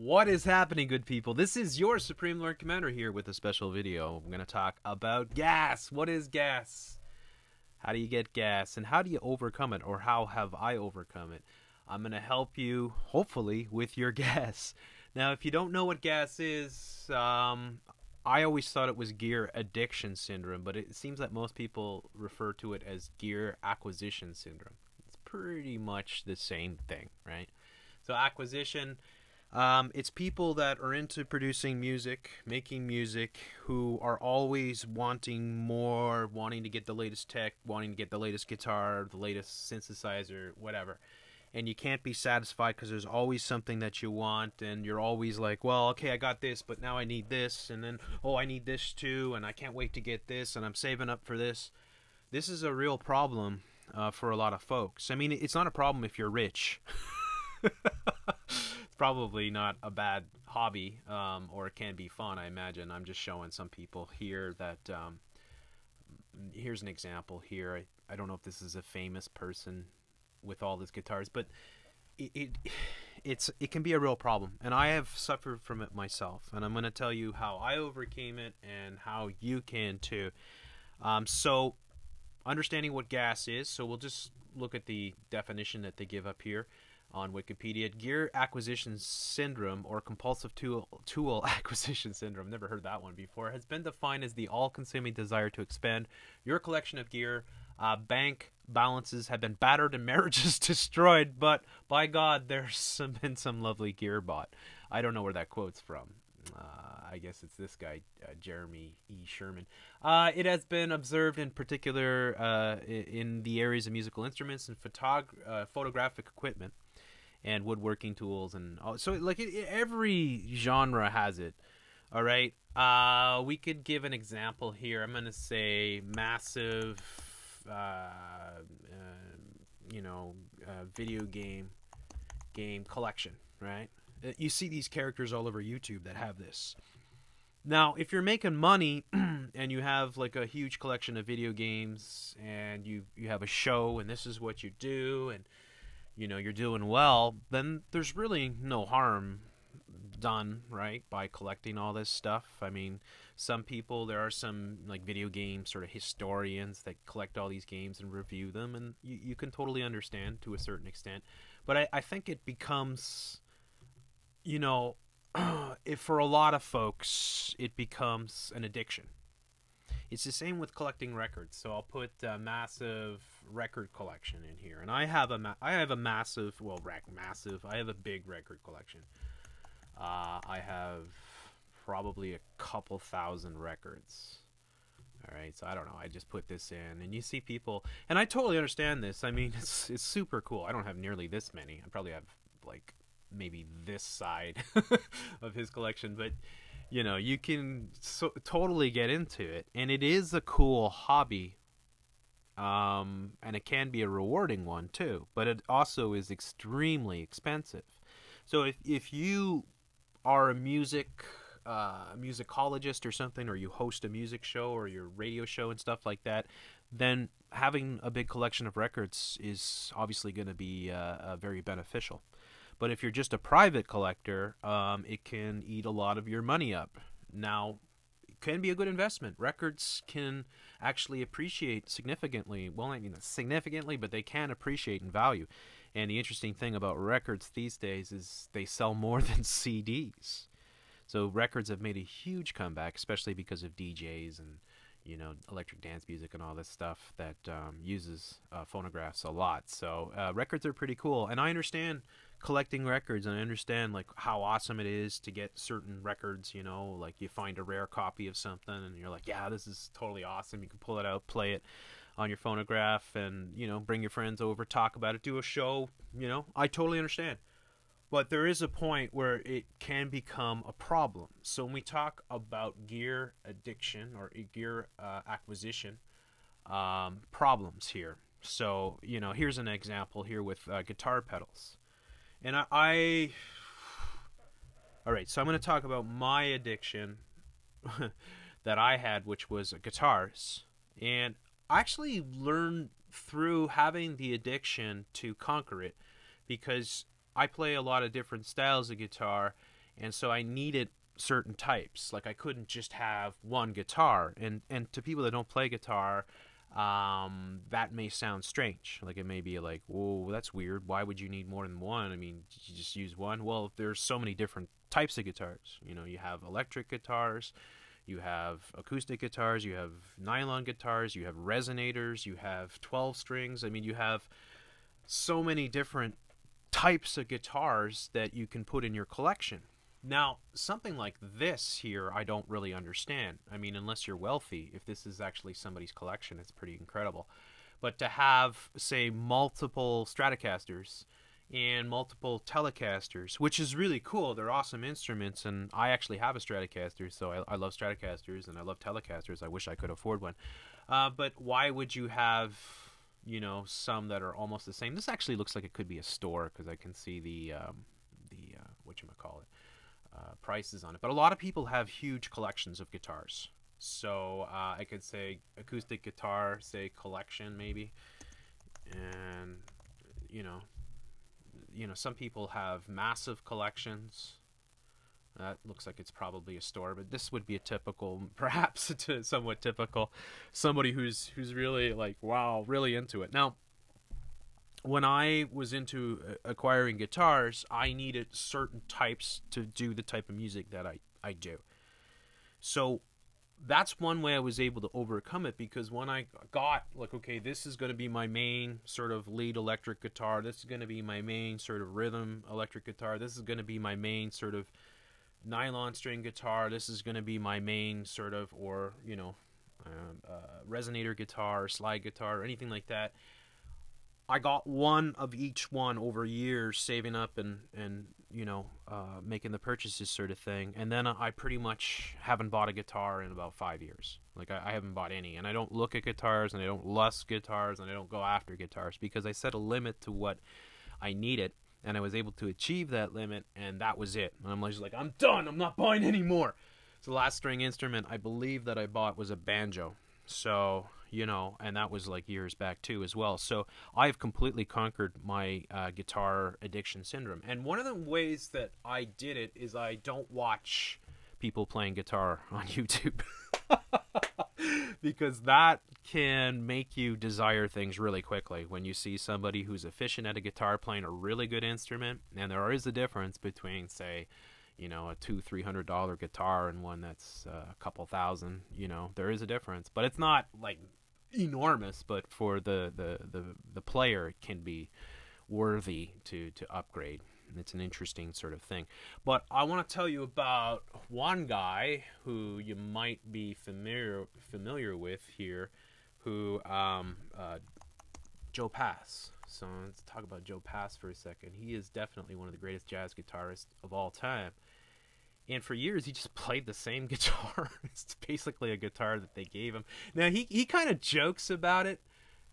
What is happening, good people? This is your Supreme Lord Commander here with a special video. I'm going to talk about gas. What is gas? How do you get gas? And how do you overcome it? Or how have I overcome it? I'm going to help you, hopefully, with your gas. Now, if you don't know what gas is, I always thought it was gear addiction syndrome, but it seems that most people refer to it as gear acquisition syndrome. It's pretty much the same thing, right? So acquisition, it's people that are into producing music, making music, who are always wanting more, wanting to get the latest tech, wanting to get the latest guitar, the latest synthesizer, whatever. And you can't be satisfied because there's always something that you want, and you're always like, well, okay, I got this, but now I need this, and then, oh, I need this too, and I can't wait to get this, and I'm saving up for this. This is a real problem for a lot of folks. I mean, it's not a problem if you're rich. It's probably not a bad hobby, or it can be fun, I imagine. I'm just showing some people here that, here's an example here. I don't know if this is a famous person with all his guitars, but it can be a real problem, and I have suffered from it myself, and I'm going to tell you how I overcame it and how you can too. So understanding what gas is, so we'll just look at the definition that they give up here on Wikipedia. Gear acquisition syndrome, or compulsive tool acquisition syndrome, never heard that one before, has been defined as the all-consuming desire to expand your collection of gear. Bank balances have been battered and marriages destroyed, but by God, there's been some lovely gear bought. I don't know where that quote's from. I guess it's this guy, Jeremy E. Sherman. It has been observed in particular in the areas of musical instruments and photographic equipment and woodworking tools, and so like every genre has it. All right, we could give an example here. I'm gonna say massive, video game collection, right? You see these characters all over YouTube that have this. Now, if you're making money and you have like a huge collection of video games, and you have a show, and this is what you do, and you're doing well, then there's really no harm done, right, by collecting all this stuff. I mean, some people, there are some like video game sort of historians that collect all these games and review them, and you can totally understand to a certain extent. But I think it becomes, if for a lot of folks, it becomes an addiction. It's the same with collecting records. So I'll put a massive record collection in here, and I have a massive, I have a big record collection. I have probably a couple thousand records. All right, so I don't know. I just put this in, and you see people, and I totally understand this. I mean, it's super cool. I don't have nearly this many. I probably have like maybe this side of his collection, but you can totally get into it, and it is a cool hobby, and it can be a rewarding one too, but it also is extremely expensive. So if you are a musicologist or something, or you host a music show or your radio show and stuff like that, then having a big collection of records is obviously going to be very beneficial. But if you're just a private collector, it can eat a lot of your money up. Now, it can be a good investment. Records can actually appreciate significantly. Well, I mean, not significantly, but they can appreciate in value. And the interesting thing about records these days is they sell more than CDs. So records have made a huge comeback, especially because of DJs and electric dance music and all this stuff that uses phonographs a lot. So records are pretty cool, and I understand collecting records, and I understand like how awesome it is to get certain records. Like you find a rare copy of something, and you're like, yeah, this is totally awesome. You can pull it out, play it on your phonograph, and bring your friends over, talk about it, do a show. I totally understand. But there is a point where it can become a problem. So when we talk about gear addiction or gear acquisition problems here, so here's an example here with guitar pedals, and all right. So I'm going to talk about my addiction that I had, which was guitars, and I actually learned through having the addiction to conquer it, because I play a lot of different styles of guitar, and so I needed certain types. Like I couldn't just have one guitar. And to people that don't play guitar, that may sound strange. Like it may be like, whoa, that's weird. Why would you need more than one? I mean, you just use one. Well, there's so many different types of guitars. You know, you have electric guitars, you have acoustic guitars, you have nylon guitars, you have resonators, you have 12 strings. I mean, you have so many different types of guitars that you can put in your collection. Now, something like this here, I don't really understand. I mean, unless you're wealthy, if this is actually somebody's collection, it's pretty incredible. But to have, say, multiple Stratocasters and multiple Telecasters, which is really cool. They're awesome instruments, and I actually have a Stratocaster, so I love Stratocasters and I love Telecasters. I wish I could afford one. But why would you have, you know, some that are almost the same? This actually looks like it could be a store because I can see the whatchamacallit, prices on it. But a lot of people have huge collections of guitars. So I could say acoustic guitar, say collection maybe, and some people have massive collections. That looks like it's probably a store, but this would be a typical, perhaps somewhat typical, somebody who's really like, wow, really into it. Now, when I was into acquiring guitars, I needed certain types to do the type of music that I do. So that's one way I was able to overcome it, because when I got, like, okay, this is going to be my main sort of lead electric guitar, this is going to be my main sort of rhythm electric guitar, this is going to be my main sort of nylon string guitar, this is going to be my main sort of, or, resonator guitar, slide guitar, or anything like that. I got one of each one over years, saving up and making the purchases sort of thing. And then I pretty much haven't bought a guitar in about 5 years. Like I haven't bought any. And I don't look at guitars, and I don't lust guitars, and I don't go after guitars, because I set a limit to what I needed, and I was able to achieve that limit, and that was it. And I'm just like, I'm done. I'm not buying any more. So the last string instrument I believe that I bought was a banjo. So, and that was like years back too as well. So I've completely conquered my guitar addiction syndrome. And one of the ways that I did it is I don't watch people playing guitar on YouTube. Because that can make you desire things really quickly. When you see somebody who's efficient at a guitar playing a really good instrument, and there is a difference between, say, a $200-300 guitar and one that's a couple thousand. There is a difference, but it's not like enormous. But for the player, it can be worthy to upgrade. It's an interesting sort of thing. But I want to tell you about one guy who you might be familiar with here, who Joe Pass. So let's talk about Joe Pass for a second. He is definitely one of the greatest jazz guitarists of all time. And for years, he just played the same guitar. It's basically a guitar that they gave him. Now, he kind of jokes about it,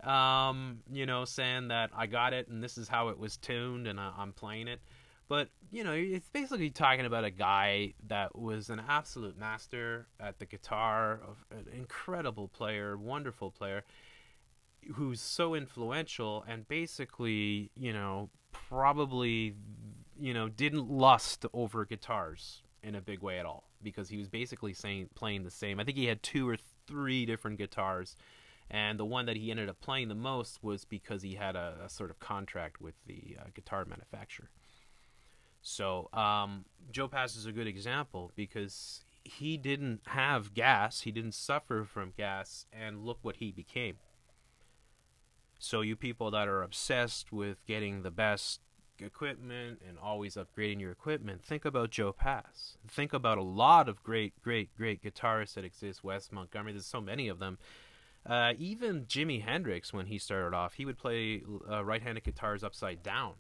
saying that I got it and this is how it was tuned and I'm playing it. But, it's basically talking about a guy that was an absolute master at the guitar, an incredible player, wonderful player, who's so influential, and basically, probably, didn't lust over guitars in a big way at all, because he was basically playing the same. I think he had 2 or 3 different guitars, and the one that he ended up playing the most was because he had a sort of contract with the guitar manufacturer. So Joe Pass is a good example, because he didn't have gas, he didn't suffer from gas, and look what he became. So you people that are obsessed with getting the best equipment and always upgrading your equipment, think about Joe Pass. Think about a lot of great guitarists that exist. Wes Montgomery, there's so many of them. Even Jimi Hendrix, when he started off, he would play right-handed guitars upside down.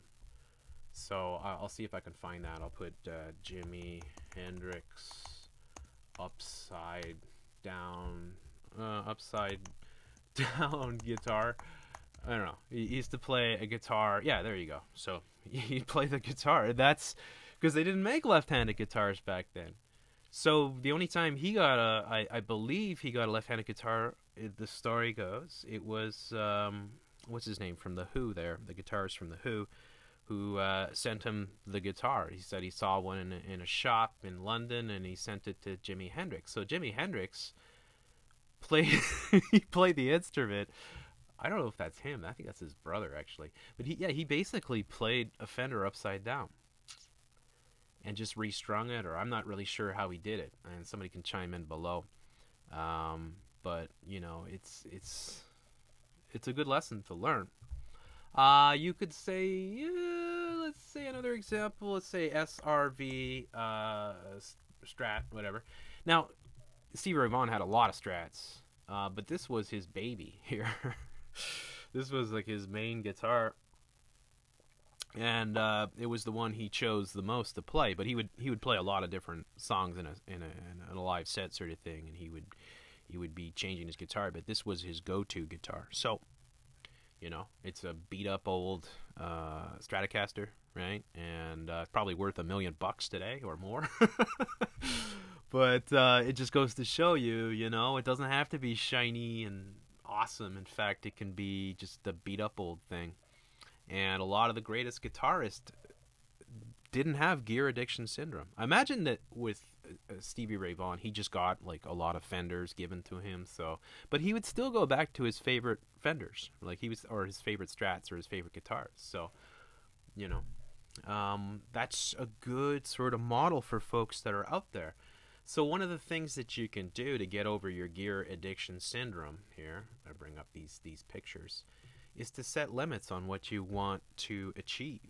So I'll see if I can find that. I'll put Jimi Hendrix upside down guitar. I don't know. He used to play a guitar. Yeah, there you go. So he'd play the guitar. That's because they didn't make left-handed guitars back then. So the only time he got I believe he got a left-handed guitar, the story goes, it was, what's his name from The Who there, the guitarist from The Who, who sent him the guitar. He said he saw one in a shop in London, and he sent it to Jimi Hendrix. So Jimi Hendrix played he played the instrument. I don't know if that's him. I think that's his brother actually. But he basically played a Fender upside down and just restrung it, or I'm not really sure how he did it. And somebody can chime in below. But you know, it's a good lesson to learn. You could say, let's say another example. Let's say SRV, Strat, whatever. Now, Stevie Ray Vaughan had a lot of Strats, but this was his baby here. This was like his main guitar, and it was the one he chose the most to play. But he would play a lot of different songs in a live set sort of thing, and he would be changing his guitar. But this was his go-to guitar. So, you know, it's a beat-up old Stratocaster, right? And probably worth $1 million today or more. But it just goes to show you, you know, it doesn't have to be shiny and awesome. In fact, it can be just a beat-up old thing. And a lot of the greatest guitarists didn't have gear addiction syndrome. I imagine that with Stevie Ray Vaughan, he just got like a lot of Fenders given to him. So, but he would still go back to his favorite Fenders, like or his favorite Strats or his favorite guitars. So, you know, that's a good sort of model for folks that are out there. So one of the things that you can do to get over your gear addiction syndrome here, I bring up these pictures, is to set limits on what you want to achieve.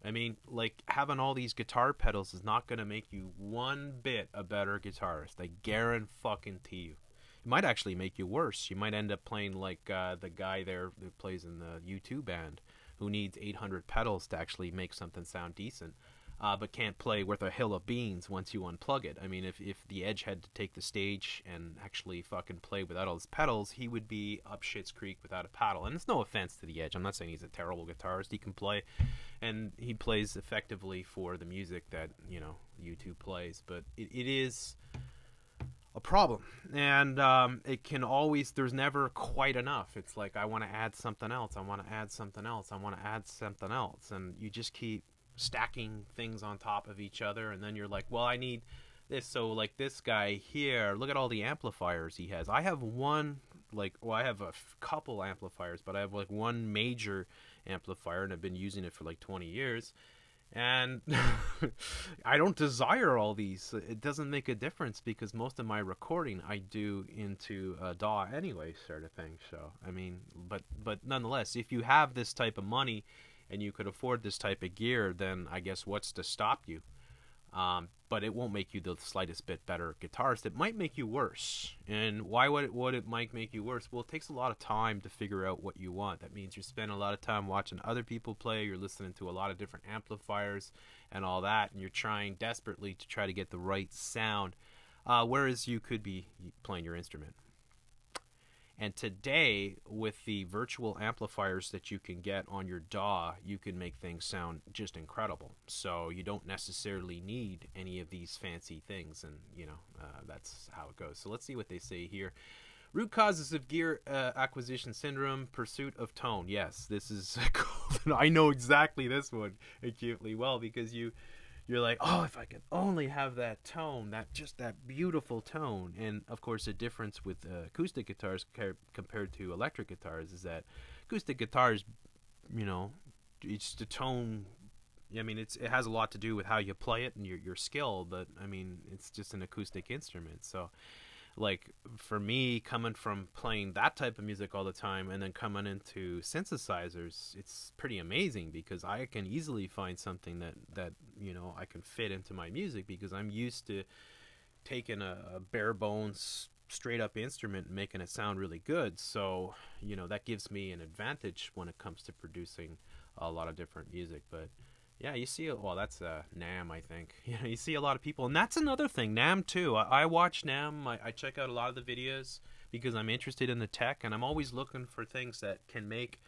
I mean, like, having all these guitar pedals is not going to make you one bit a better guitarist. I guarantee you. It might actually make you worse. You might end up playing like the guy there who plays in the U2 band, who needs 800 pedals to actually make something sound decent, but can't play worth a hill of beans once you unplug it. I mean, if the Edge had to take the stage and actually fucking play without all his pedals, he would be up shit's creek without a paddle. And it's no offense to the Edge. I'm not saying he's a terrible guitarist. He can play, and he plays effectively for the music that, you know, U2 plays. But it is a problem, and it can always, there's never quite enough. It's like, I want to add something else, I want to add something else, I want to add something else, and you just keep stacking things on top of each other, and then you're like, well, I need this. So like this guy here, look at all the amplifiers he has. I have one, like, well, I have a couple amplifiers, but I have like one major amplifier, and I've been using it for like 20 years. And I don't desire all these. It doesn't make a difference, because most of my recording I do into DAW anyway, sort of thing. So I mean, but nonetheless, if you have this type of money and you could afford this type of gear, then I guess what's to stop you? But it won't make you the slightest bit better guitarist. It might make you worse. And why would it might make you worse? Well, it takes a lot of time to figure out what you want. That means you spend a lot of time watching other people play. You're listening to a lot of different amplifiers and all that, and you're trying desperately to try to get the right sound, whereas you could be playing your instrument. And today, with the virtual amplifiers that you can get on your DAW, you can make things sound just incredible. So you don't necessarily need any of these fancy things, and you know, that's how it goes. So let's see what they say here. Root causes of gear acquisition syndrome, pursuit of tone. Yes, this is cool. I know exactly this one acutely well, because you're like, oh, if I could only have that tone, that beautiful tone. And of course, the difference with acoustic guitars compared to electric guitars is that acoustic guitars, you know, it's the tone. I mean, it has a lot to do with how you play it and your skill, but I mean, it's just an acoustic instrument. So, like, for me, coming from playing that type of music all the time and then coming into synthesizers, it's pretty amazing, because I can easily find something that you know, I can fit into my music, because I'm used to taking a bare bones straight up instrument and making it sound really good. So, you know, that gives me an advantage when it comes to producing a lot of different music. But yeah, you see, well, that's NAMM, I think. You know, you see a lot of people, and that's another thing, NAMM too. I watch NAMM, I check out a lot of the videos, because I'm interested in the tech, and I'm always looking for things that can make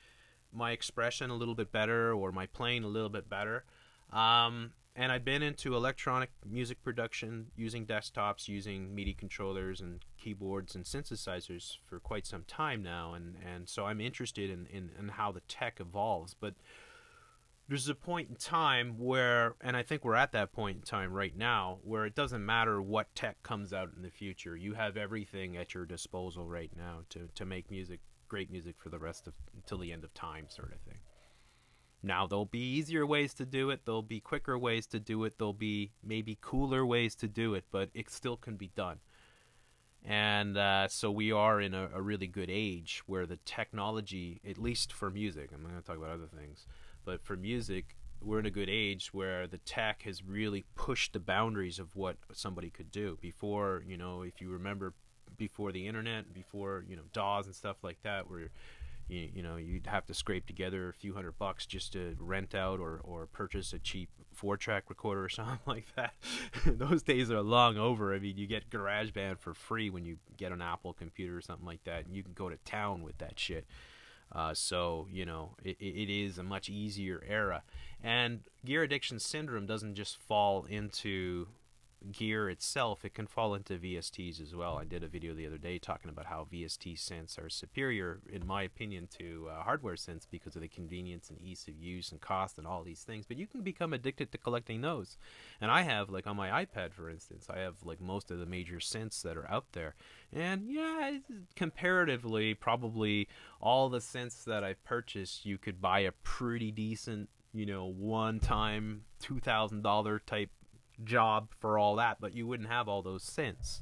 my expression a little bit better, or my playing a little bit better. And I've been into electronic music production, using desktops, using MIDI controllers and keyboards and synthesizers for quite some time now, and so I'm interested in how the tech evolves. But there's a point in time where, and I think we're at that point in time right now, where it doesn't matter what tech comes out in the future. You have everything at your disposal right now to make music, great music for the rest of, until the end of time, sort of thing. Now, there'll be easier ways to do it, there'll be quicker ways to do it, there'll be maybe cooler ways to do it, but it still can be done. And so we are in a really good age where the technology, at least for music, I'm not going to talk about other things, but for music, we're in a good age where the tech has really pushed the boundaries of what somebody could do. Before, if you remember, before the internet, before, DAWs and stuff like that, where you'd have to scrape together a few $100 just to rent out or purchase a cheap 4-track recorder or something like that. Those days are long over. I mean, you get GarageBand for free when you get an Apple computer or something like that, and you can go to town with that shit. So, it is a much easier era. And gear addiction syndrome doesn't just fall into gear itself, it can fall into VSTs as well. I did a video the other day talking about how VST synths are superior, in my opinion, to hardware synths because of the convenience and ease of use and cost and all these things. But you can become addicted to collecting those. And I have, like on my iPad, for instance, I have like most of the major synths that are out there. And yeah, comparatively, probably all the synths that I've purchased, you could buy a pretty decent, one-time $2,000 type job for all that, but you wouldn't have all those synths.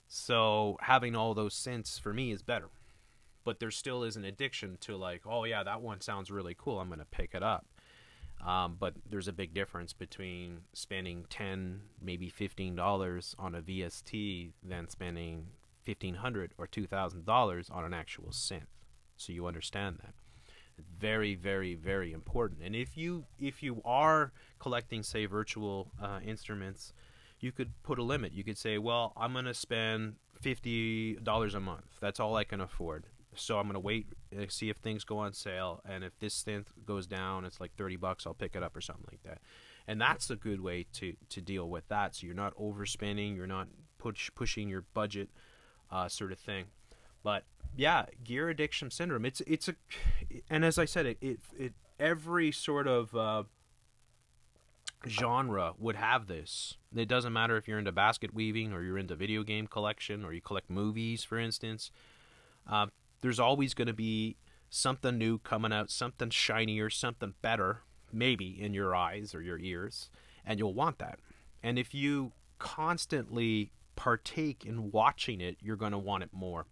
So having all those synths for me is better. But there still is an addiction to like, oh yeah, that one sounds really cool, I'm going to pick it up. But there's a big difference between spending $10, maybe $15 on a VST than spending $1,500 or $2,000 on an actual synth. So you understand that. Very, very, very important. And if you are collecting, say, virtual instruments, you could put a limit. You could say, well, I'm going to spend $50 a month. That's all I can afford. So I'm going to wait and see if things go on sale. And if this synth goes down, it's like $30, I'll pick it up or something like that. And that's a good way to deal with that. So you're not overspending, you're not pushing your budget, sort of thing. But yeah, gear addiction syndrome. And as I said, it every sort of genre would have this. It doesn't matter if you're into basket weaving or you're into video game collection or you collect movies, for instance. There's always going to be something new coming out, something shinier, something better, maybe in your eyes or your ears, and you'll want that. And if you constantly partake in watching it, you're going to want it more.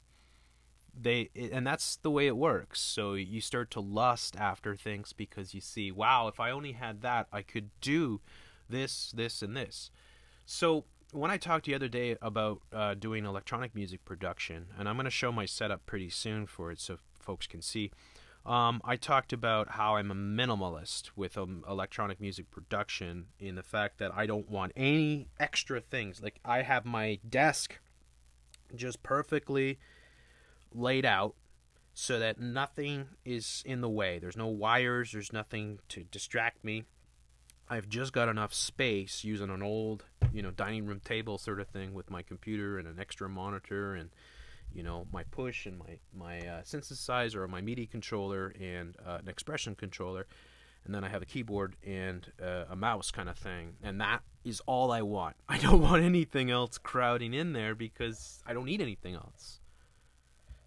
And that's the way it works. So you start to lust after things because you see, wow, if I only had that, I could do this, this, and this. So when I talked the other day about doing electronic music production, and I'm going to show my setup pretty soon for it so folks can see, I talked about how I'm a minimalist with electronic music production, in the fact that I don't want any extra things. Like, I have my desk just perfectly laid out so that nothing is in the way. There's no wires, there's nothing to distract me. I've just got enough space using an old, dining room table sort of thing with my computer and an extra monitor and, my push and my synthesizer or my MIDI controller and an expression controller. And then I have a keyboard and a mouse kind of thing. And that is all I want. I don't want anything else crowding in there because I don't need anything else.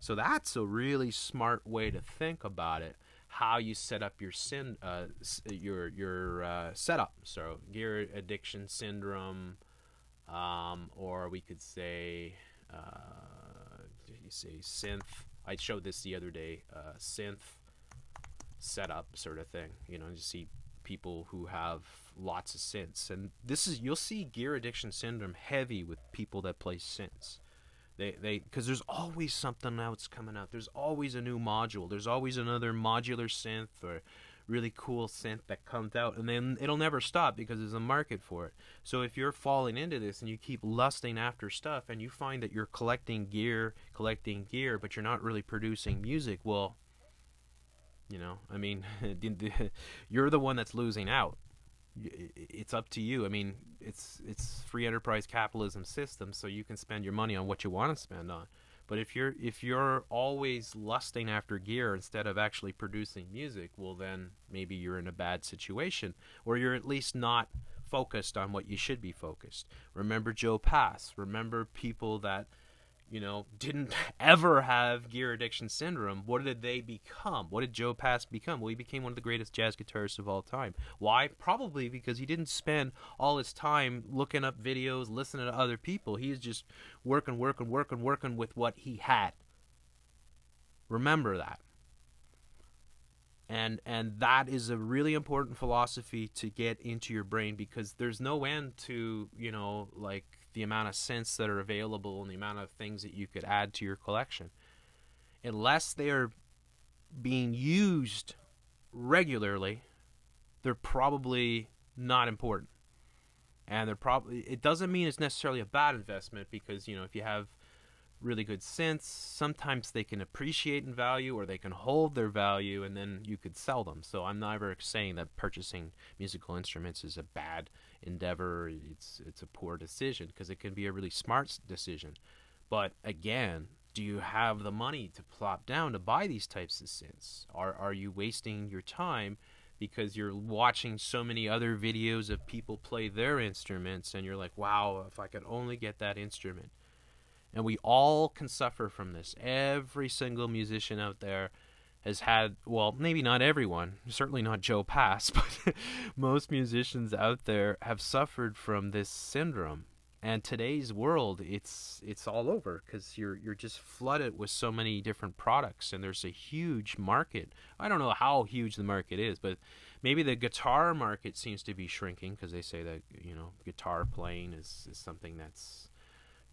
So that's a really smart way to think about it, how you set up your setup. So gear addiction syndrome, or we could say, synth. I showed this the other day, synth setup sort of thing. You see people who have lots of synths, and you'll see gear addiction syndrome heavy with people that play synths. Because there's always something else coming out. There's always a new module. There's always another modular synth or really cool synth that comes out, and then it'll never stop because there's a market for it. So if you're falling into this and you keep lusting after stuff and you find that you're collecting gear, but you're not really producing music, well, you're the one that's losing out. It's up to you. I mean, it's free enterprise capitalism system, so you can spend your money on what you want to spend on. But if you're always lusting after gear instead of actually producing music, well then maybe you're in a bad situation, or you're at least not focused on what you should be focused. Remember Joe Pass. Remember people that didn't ever have gear addiction syndrome. What did they become? What did Joe Pass become? Well, he became one of the greatest jazz guitarists of all time. Why? Probably because he didn't spend all his time looking up videos, listening to other people. He was just working with what he had. Remember that. And that is a really important philosophy to get into your brain, because there's no end to like the amount of synths that are available and the amount of things that you could add to your collection, unless they are being used regularly. They're probably not important, and it doesn't mean it's necessarily a bad investment, because if you have really good synths, sometimes they can appreciate in value, or they can hold their value, and then you could sell them. So I'm never saying that purchasing musical instruments is a bad endeavor. It's a poor decision, because it can be a really smart decision. But again, do you have the money to plop down to buy these types of synths? Are you wasting your time because you're watching so many other videos of people play their instruments, and you're like, wow, if I could only get that instrument? And we all can suffer from this. Every single musician out there has had, well, maybe not everyone, certainly not Joe Pass, but most musicians out there have suffered from this syndrome. And today's world, it's all over, because you're just flooded with so many different products, and there's a huge market. I don't know how huge the market is, but maybe the guitar market seems to be shrinking, because they say that guitar playing is something that's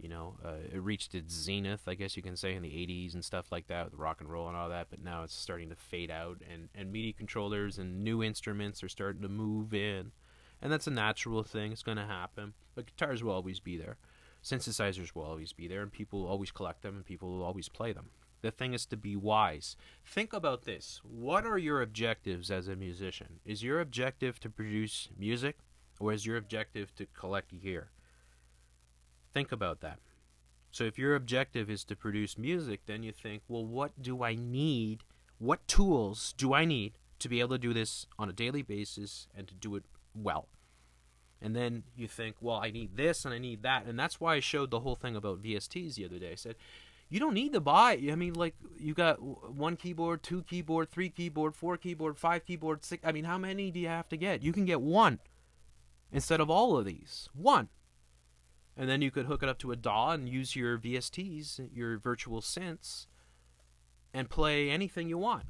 it reached its zenith, I guess you can say, in the 80s and stuff like that, with rock and roll and all that, but now it's starting to fade out, and MIDI controllers and new instruments are starting to move in, and that's a natural thing. It's going to happen, but guitars will always be there. Synthesizers will always be there, and people will always collect them, and people will always play them. The thing is to be wise. Think about this. What are your objectives as a musician? Is your objective to produce music, or is your objective to collect gear? Think about that. So if your objective is to produce music, then you think, well, what do I need? What tools do I need to be able to do this on a daily basis and to do it well? And then you think, well, I need this and I need that. And that's why I showed the whole thing about VSTs the other day. I said, you don't need to buy. I mean, like, you got 1 keyboard, 2 keyboard, 3 keyboard, 4 keyboard, 5 keyboard, 6. I mean, how many do you have to get? You can get one instead of all of these. One. And then you could hook it up to a DAW and use your VSTs, your virtual synths, and play anything you want.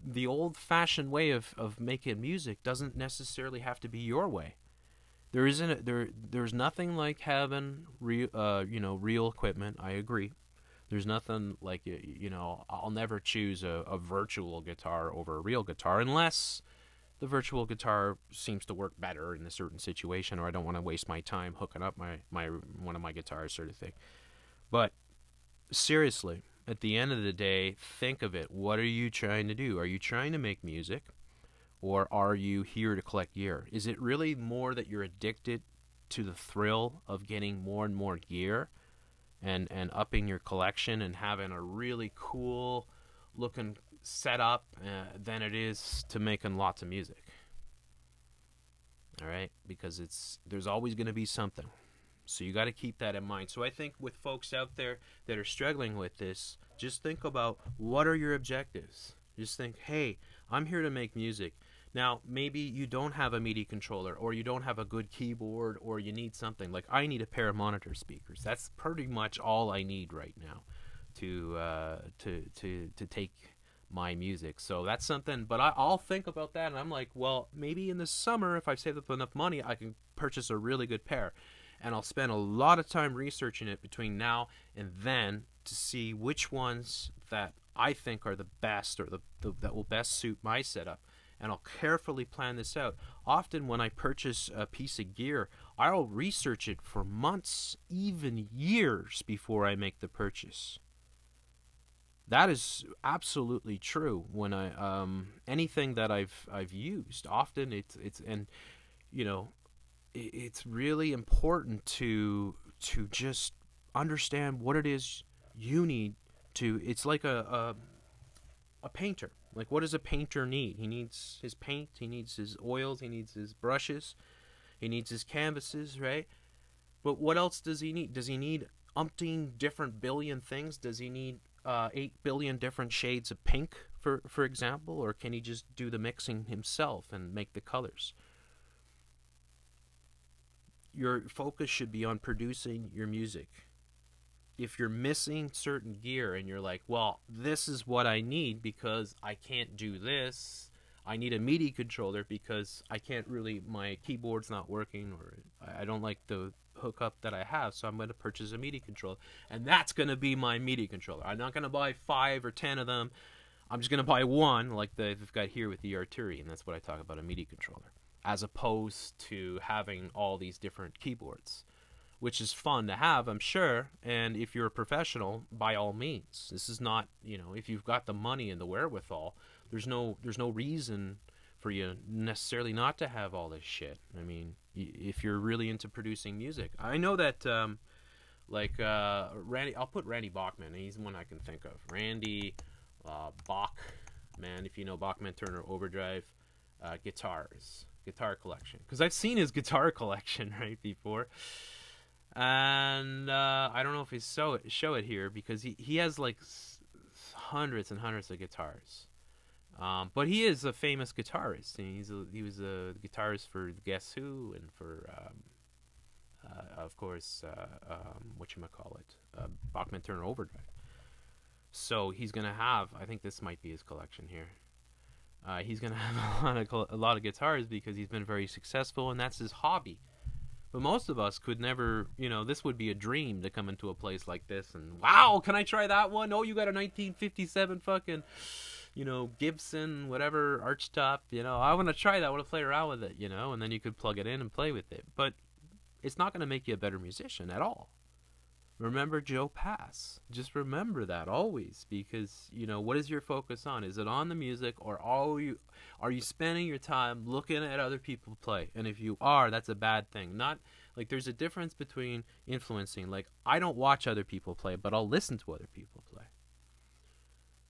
The old-fashioned way of making music doesn't necessarily have to be your way. There's nothing like having real equipment. I agree. There's nothing like I'll never choose a virtual guitar over a real guitar, unless the virtual guitar seems to work better in a certain situation, or I don't want to waste my time hooking up my one of my guitars, sort of thing. But seriously, at the end of the day, think of it. What are you trying to do? Are you trying to make music, or are you here to collect gear? Is it really more that you're addicted to the thrill of getting more and more gear and upping your collection and having a really cool looking setup than it is to making lots of music? All right, because there's always going to be something. So you got to keep that in mind. So I think with folks out there that are struggling with this, just think about, what are your objectives? Just think, hey, I'm here to make music. Now, maybe you don't have a MIDI controller, or you don't have a good keyboard, or you need something. Like, I need a pair of monitor speakers. That's pretty much all I need right now to take my music. So that's something, but I'll think about that, and I'm like, well, maybe in the summer, if I've saved up enough money, I can purchase a really good pair. And I'll spend a lot of time researching it between now and then to see which ones that I think are the best, or that will best suit my setup. And I'll carefully plan this out. Often when I purchase a piece of gear, I'll research it for months, even years, before I make the purchase. That is absolutely true. When I anything that I've used, often it's really important to just understand what it is you need to. It's like a painter. Like, what does a painter need? He needs his paint, he needs his oils, he needs his brushes, he needs his canvases, right? But what else does he need? Does he need umpteen different billion things? Does he need 8 billion different shades of pink, for example? Or can he just do the mixing himself and make the colors? Your focus should be on producing your music. If you're missing certain gear and you're like, well, this is what I need because I can't do this. I need a MIDI controller because I can't really, my keyboard's not working, or I don't like the hookup that I have, so I'm going to purchase a MIDI controller. And that's going to be my MIDI controller. I'm not going to buy 5 or 10 of them. I'm just going to buy one like they've got here with the Youre, and that's what I talk about, a MIDI controller, as opposed to having all these different keyboards, which is fun to have, I'm sure. And if you're a professional, by all means. This is not, if you've got the money and the wherewithal, there's no reason for you necessarily not to have all this shit. I mean, if you're really into producing music. I know that, Randy, I'll put Randy Bachman. He's the one I can think of. Randy Bachman, if you know Bachman Turner Overdrive, guitar collection. Because I've seen his guitar collection, right, before. And I don't know if he show it here, because he has like hundreds and hundreds of guitars. But he is a famous guitarist. He was a guitarist for Guess Who, and for of course Bachman Turner Overdrive. So he's gonna have, I think this might be his collection here. He's gonna have a lot of guitars because he's been very successful, and that's his hobby. But most of us could never, this would be a dream to come into a place like this and, wow, can I try that one? Oh, you got a 1957 fucking, Gibson, whatever, archtop, I want to try that. I want to play around with it, and then you could plug it in and play with it. But it's not going to make you a better musician at all. Remember Joe Pass. Just remember that always, because, what is your focus on? Is it on the music, or are you spending your time looking at other people play? And if you are, that's a bad thing. Not like, there's a difference between influencing. Like, I don't watch other people play, but I'll listen to other people play.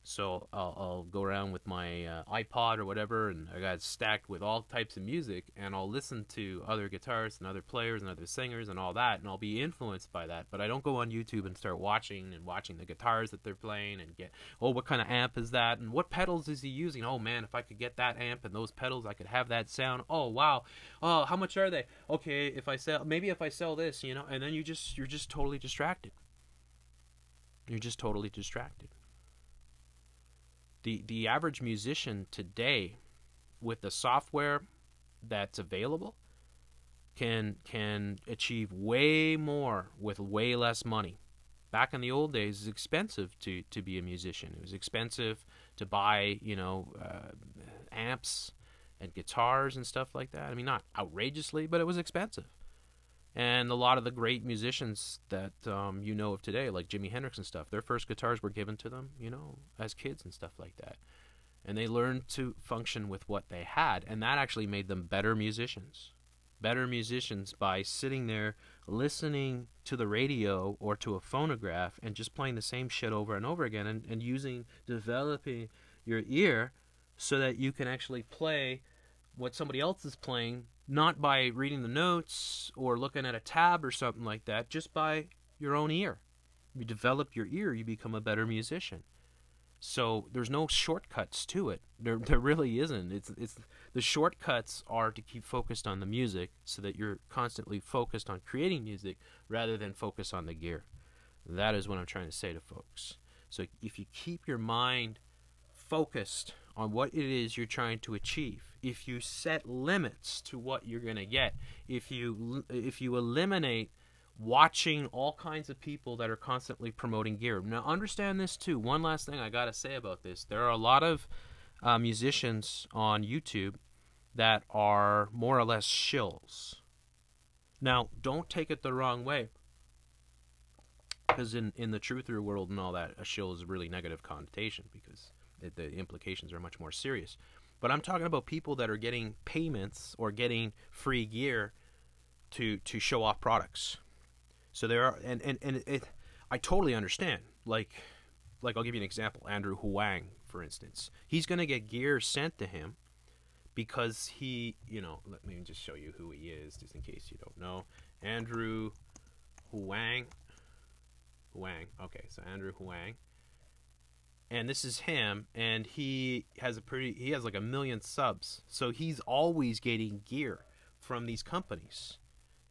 So I'll go around with my iPod or whatever, and I got it stacked with all types of music, and I'll listen to other guitarists and other players and other singers and all that, and I'll be influenced by that. But I don't go on YouTube and start watching the guitars that they're playing and get, oh, what kind of amp is that, and what pedals is he using? Oh man, if I could get that amp and those pedals, I could have that sound. Oh wow, oh, how much are they? Okay, if I sell this, and then you're just totally distracted. You're just totally distracted. The average musician today, with the software that's available, can achieve way more with way less money. Back in the old days, it was expensive to be a musician. It was expensive to buy, amps and guitars and stuff like that. I mean, not outrageously, but it was expensive. And a lot of the great musicians that of today, like Jimi Hendrix and stuff, their first guitars were given to them, as kids and stuff like that. And they learned to function with what they had, and that actually made them better musicians. Better musicians by sitting there listening to the radio or to a phonograph and just playing the same shit over and over again, and developing your ear so that you can actually play what somebody else is playing, not by reading the notes or looking at a tab or something like that, just by your own ear. You develop your ear, you become a better musician. So there's no shortcuts to it. There really isn't. It's the shortcuts are to keep focused on the music, so that you're constantly focused on creating music rather than focus on the gear. That is what I'm trying to say to folks. So if you keep your mind focused on what it is you're trying to achieve, if you set limits to what you're going to get, if you eliminate watching all kinds of people that are constantly promoting gear. Now understand this too. One last thing I got to say about this. There are a lot of musicians on YouTube that are more or less shills. Now don't take it the wrong way, because in the truther world and all that, a shill is a really negative connotation, because the implications are much more serious. But I'm talking about people that are getting payments or getting free gear to show off products. So there are, and I totally understand. Like I'll give you an example. Andrew Wang, for instance, he's gonna get gear sent to him because he, let me just show you who he is, just in case you don't know. Andrew Wang. Okay, so Andrew Wang, and this is him, and he has like 1 million subs, so he's always getting gear from these companies.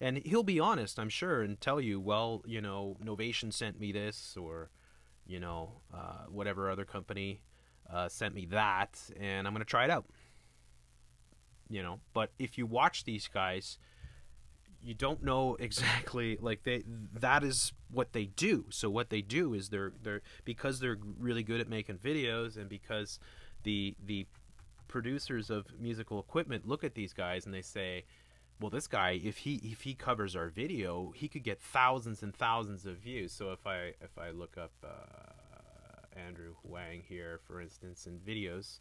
And he'll be honest, I'm sure, and tell you, well, Novation sent me this, or whatever other company sent me that, and I'm gonna try it out. But if you watch these guys, you don't know exactly, like, that is what they do. So what they do is they're because they're really good at making videos, and because the producers of musical equipment look at these guys and they say, well, this guy, if he covers our video, he could get thousands and thousands of views. So if I look up Andrew Wang here, for instance, in videos,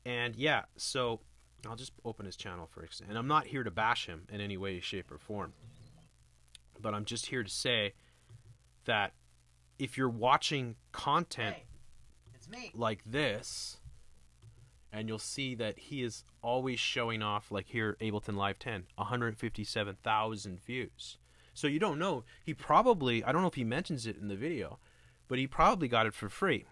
and yeah, so I'll just open his channel first, and I'm not here to bash him in any way, shape, or form, but I'm just here to say that if you're watching content like this, and you'll see that he is always showing off, like here, Ableton Live 10, 157,000 views. So you don't know, he probably, I don't know if he mentions it in the video, but he probably got it for free.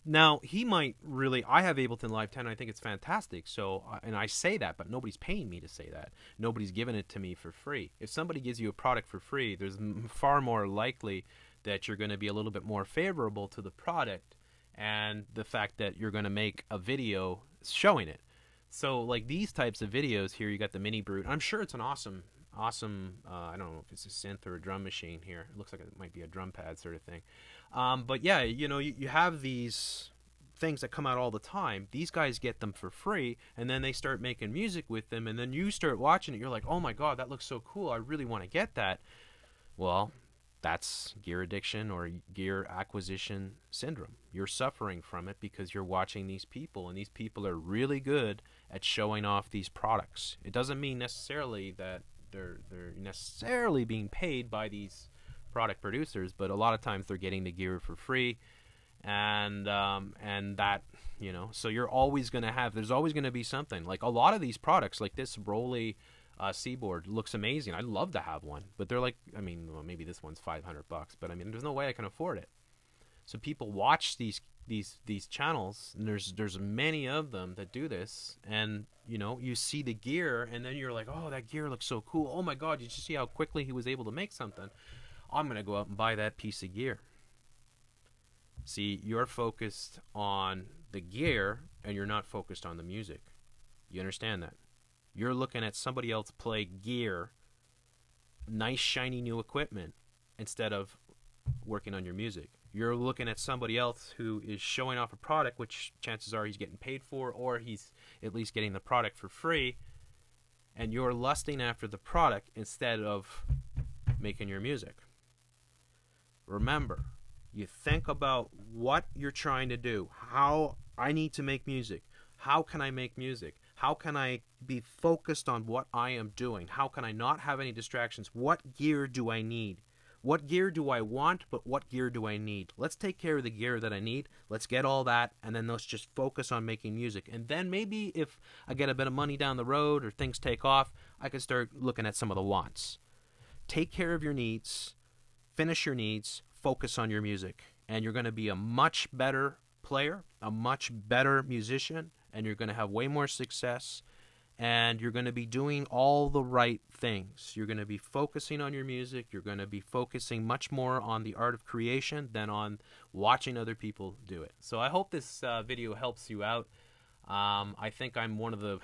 Now, he might really, I have Ableton Live 10, I think it's fantastic, so, and I say that, but nobody's paying me to say that. Nobody's giving it to me for free. If somebody gives you a product for free, there's far more likely that you're going to be a little bit more favorable to the product, and the fact that you're going to make a video showing it. So, like, these types of videos here, you got the Mini Brute. I'm sure it's an awesome, I don't know if it's a synth or a drum machine here. It looks like it might be a drum pad sort of thing. But yeah, you have these things that come out all the time. These guys get them for free, and then they start making music with them, and then you start watching it. You're like, oh my God, that looks so cool. I really want to get that. Well, that's gear addiction or gear acquisition syndrome. You're suffering from it because you're watching these people, and these people are really good at showing off these products. It doesn't mean necessarily that they're necessarily being paid by these product producers, but a lot of times they're getting the gear for free, and that, so you're always going to have, there's always going to be something. Like a lot of these products, like this Broly Seaboard looks amazing. I'd love to have one, but they're like, I mean, well, maybe this one's $500, but I mean, there's no way I can afford it. So people watch these channels, and there's many of them that do this, and you see the gear, and then you're like, oh, that gear looks so cool. Oh my God, you just see how quickly he was able to make something. I'm gonna go out and buy that piece of gear. See, you're focused on the gear, and you're not focused on the music. You understand that? You're looking at somebody else play gear, nice shiny new equipment, instead of working on your music. You're looking at somebody else who is showing off a product, which chances are he's getting paid for, or he's at least getting the product for free, and you're lusting after the product instead of making your music. Remember, you think about what you're trying to do. How I need to make music. How can I make music? How can I be focused on what I am doing? How can I not have any distractions? What gear do I need? What gear do I want, but what gear do I need? Let's take care of the gear that I need. Let's get all that, and then let's just focus on making music. And then maybe if I get a bit of money down the road or things take off, I can start looking at some of the wants. Take care of your needs, finish your needs, focus on your music, and you're going to be a much better player, a much better musician, and you're going to have way more success, and you're going to be doing all the right things. You're going to be focusing on your music. You're going to be focusing much more on the art of creation than on watching other people do it. So I hope this video helps you out. I think I'm one of the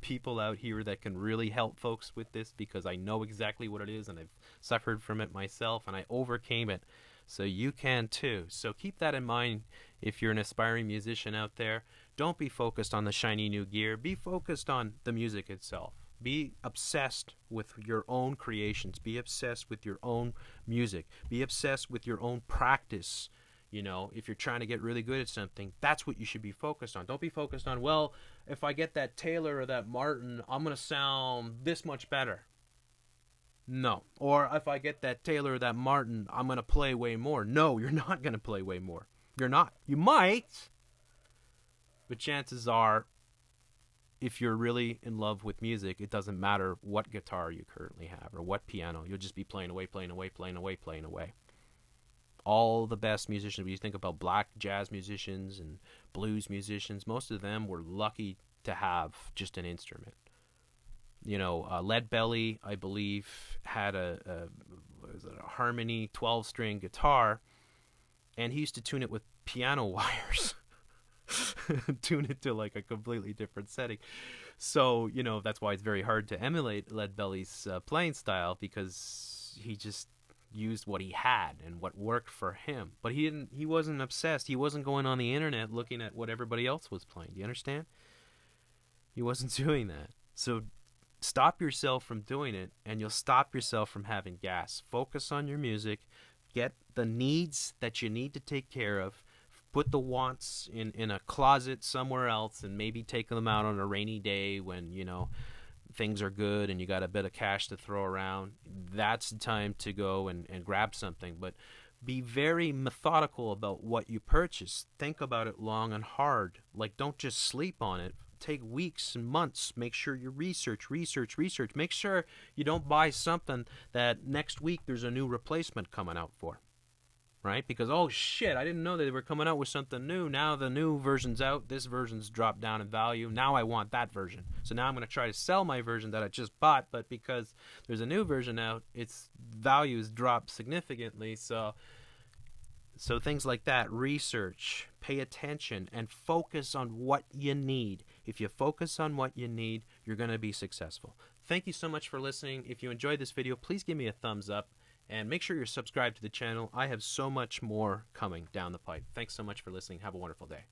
people out here that can really help folks with this, because I know exactly what it is, and I've suffered from it myself, and I overcame it. So you can too. So keep that in mind if you're an aspiring musician out there. Don't be focused on the shiny new gear. Be focused on the music itself. Be obsessed with your own creations. Be obsessed with your own music. Be obsessed with your own practice. If you're trying to get really good at something, that's what you should be focused on. Don't be focused on, well, if I get that Taylor or that Martin, I'm going to sound this much better. No. Or if I get that Taylor or that Martin, I'm going to play way more. No, you're not going to play way more. You're not. You might, but chances are, if you're really in love with music, it doesn't matter what guitar you currently have or what piano. You'll just be playing away, playing away, playing away, playing away. All the best musicians, when you think about black jazz musicians and blues musicians, most of them were lucky to have just an instrument. You know, Lead Belly, I believe, had a Harmony 12-string guitar, and he used to tune it with piano wires. Tune it to like a completely different setting. So, you know, that's why it's very hard to emulate Lead Belly's playing style, because he just used what he had and what worked for him. But he wasn't obsessed. He wasn't going on the internet looking at what everybody else was playing. Do you understand? He wasn't doing that. So stop yourself from doing it, and you'll stop yourself from having gas. Focus on your music. Get the needs that you need to take care of. Put the wants in a closet somewhere else, and maybe take them out on a rainy day when, you know, things are good and you got a bit of cash to throw around. That's the time to go and grab something. But be very methodical about what you purchase. Think about it long and hard. Like, don't just sleep on it. Take weeks and months. Make sure you research. Make sure you don't buy something that next week there's a new replacement coming out for. Right? Because, oh shit, I didn't know they were coming out with something new. Now the new version's out. This version's dropped down in value. Now I want that version. So now I'm going to try to sell my version that I just bought, but because there's a new version out, its values drop significantly. So things like that. Research, pay attention, and focus on what you need. If you focus on what you need, you're going to be successful. Thank you so much for listening. If you enjoyed this video, please give me a thumbs up. And make sure you're subscribed to the channel. I have so much more coming down the pipe. Thanks so much for listening. Have a wonderful day.